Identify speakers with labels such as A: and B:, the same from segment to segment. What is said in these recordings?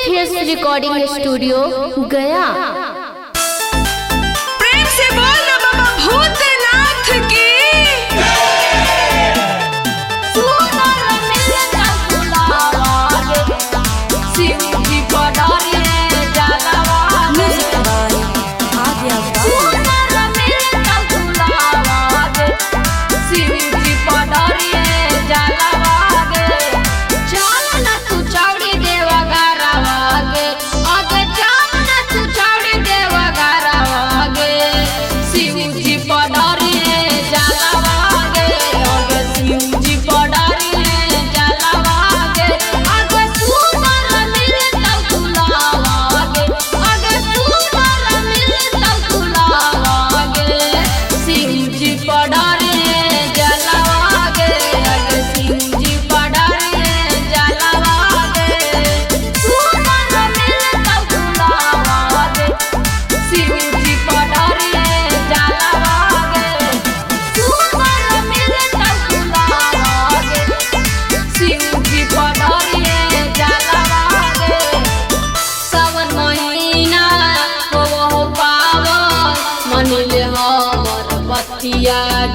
A: Face recording studio गया।
B: प्रेम से बोल बाबा भूतनाथ की।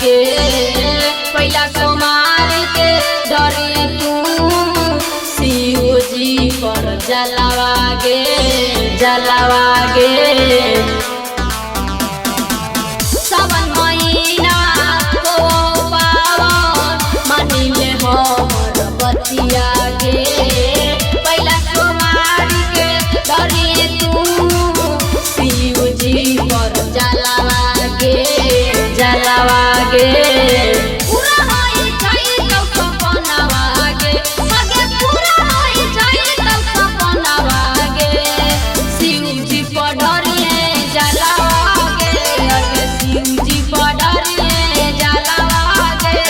C: गे पहला कुमार के डरे तू शिव जी पर जलावा गे सावन महीना हो पावन मानिले हमर बतिया गे पहला कुमार के डरे तू शिव जी पर जलावा गे पूरा होई जाई तौ सपनावा गे मगे पूरा होई जाई तौ सपनावा गे शिव जी पडरिए जलावा गे अगे शिव जी पडरिए जलावा गे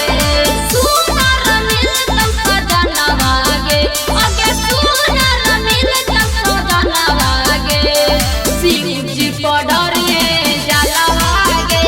C: सुंदर मिल तौ सजनावा गे अगे सुंदर मिल तौ सजनावा गे शिव जी पडरिए जलावा गे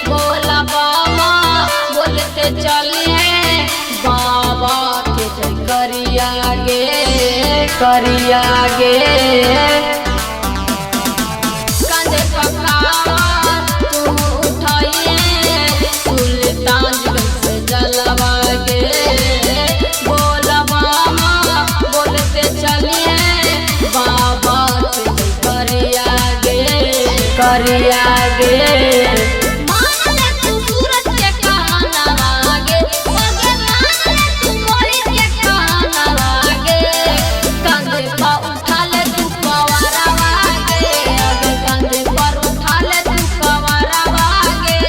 C: बोला बाबा बोलते चलिए बाबा के जय करिया गे कंधे पकावर तू उठाइए सुल्तानगंज से जलावा गे बोला बाबा बोलते चलिए बाबा के जय करिया गे मान ले तू सूरज के कहना लागे मगे मान ले तू मोरी के कहना लागे कंधे पर उठा ले तू कवारा लागे अगे कंधे पर उठा ले तू कवारा लागे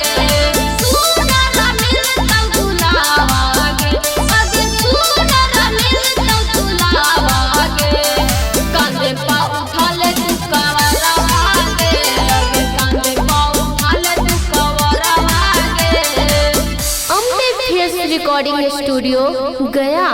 C: सुंदर मिल तौ दुलावा गे अगे सुंदर मिल तौ दुलावा गे कंधे पर उठा ले तू कवारा
A: रिकॉर्डिंग स्टूडियो गया।